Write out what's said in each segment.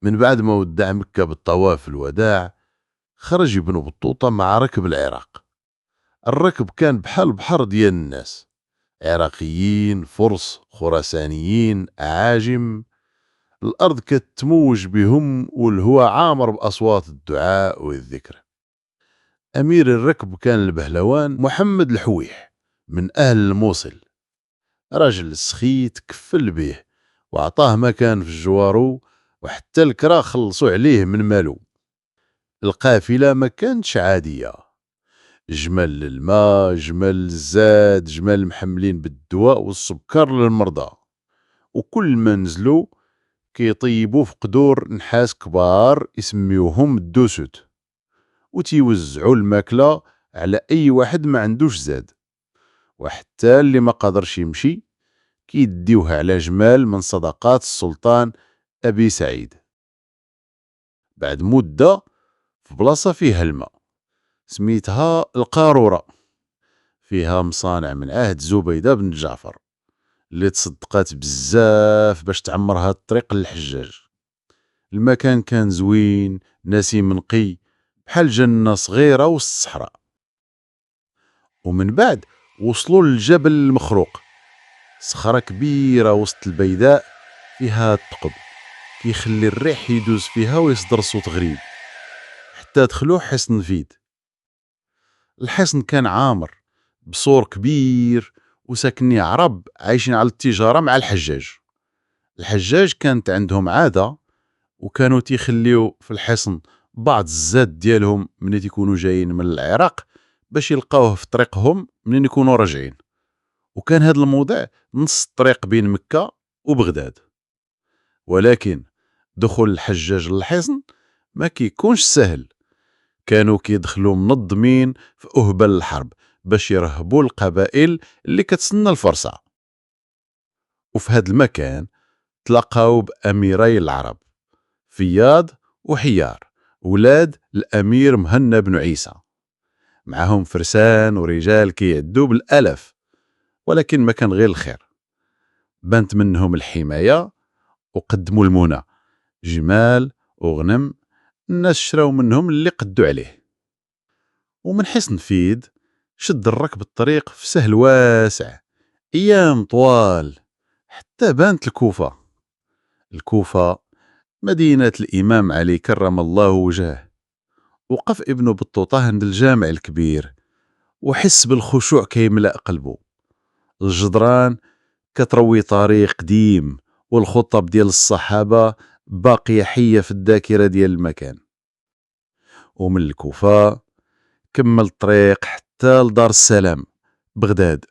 من بعد ما ودع مكة بالطواف الوداع، خرج ابن بطوطة مع ركب العراق. الركب كان بحال بحر ديال الناس، عراقيين، فرس، خراسانيين، أعاجم. الأرض كتموج بهم والهواء عامر بأصوات الدعاء والذكر. أمير الركب كان البهلوان محمد الحويح من أهل الموصل، راجل سخيت كفل به وعطاه مكان في جوارو، وحتى الكرا خلصوا عليه من مالو. القافلة ما كانتش عادية، جمال للماء، جمال للزاد، جمال محملين بالدواء والسكر للمرضى. وكل ما نزلوا كيطيبوا في قدور نحاس كبار يسميوهم الدوسوت، وتيوزعوا الماكلة على أي واحد ما عندوش زاد، وحتى اللي ما قادرش يمشي كيديوها على جمال من صدقات السلطان أبي سعيد. بعد مدة في بلاصة فيها الماء سميتها القارورة، فيها مصانع من عهد زبيدة بن جعفر اللي تصدقات بزاف باش تعمرها الطريق للحجاج. المكان كان زوين نسيم نقي بحال جنة صغيرة وسط الصحراء. ومن بعد وصلوا للجبل المخروق، صخرة كبيرة وسط البيداء فيها الثقب كيخلي الريح يدوز فيها ويصدر صوت غريب، حتى دخلوا حصن فيد. الحصن كان عامر بسور كبير وساكنيه عرب عايشين على التجارة مع الحجاج. الحجاج كانت عندهم عادة، وكانوا تيخليو في الحصن بعض الزاد ديالهم من تيكونوا جايين من العراق باش يلقاوه في طريقهم منين يكونوا راجعين. وكان هذا الموضع نص الطريق بين مكة وبغداد. ولكن دخول الحجاج للحصن ما كيكونش سهل، كانوا كيدخلوا منظمين في أهبل الحرب باش يرهبوا القبائل اللي كتسنى الفرصة. وفي هذا المكان تلاقاو بأميري العرب فياض وحيار، ولاد الأمير مهنا بن عيسى، معهم فرسان ورجال كيعدوا بالألاف. ولكن ما كان غير الخير، بانت منهم الحماية وقدموا المنى، جمال وغنم، الناس شراو منهم اللي قدوا عليه. ومن حصن فيد شد الركب الطريق في سهل واسع أيام طوال حتى بانت الكوفة. الكوفة مدينة الإمام علي كرم الله وجهه. وقف ابن بطوطة عند الجامع الكبير وحس بالخشوع كيملأ قلبه. الجدران كتروي تاريخ قديم، والخطب ديال الصحابة باقية حية في الذاكرة ديال المكان. ومن الكوفة كمل الطريق حتى لدار السلام بغداد.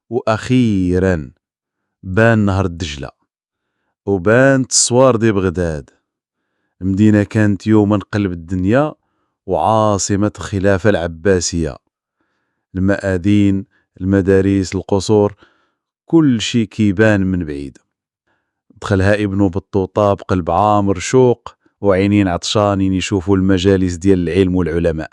وأخيرا بان نهر الدجلة وبانت الصوار دي بغداد. المدينة كانت يوما قلب الدنيا وعاصمة الخلافة العباسية. المآذين، المدارس، القصور، كل شي كيبان من بعيد. دخلها ابن بطوطة بقلب عامر شوق وعينين عطشانين يشوفوا المجالس ديال العلم والعلماء.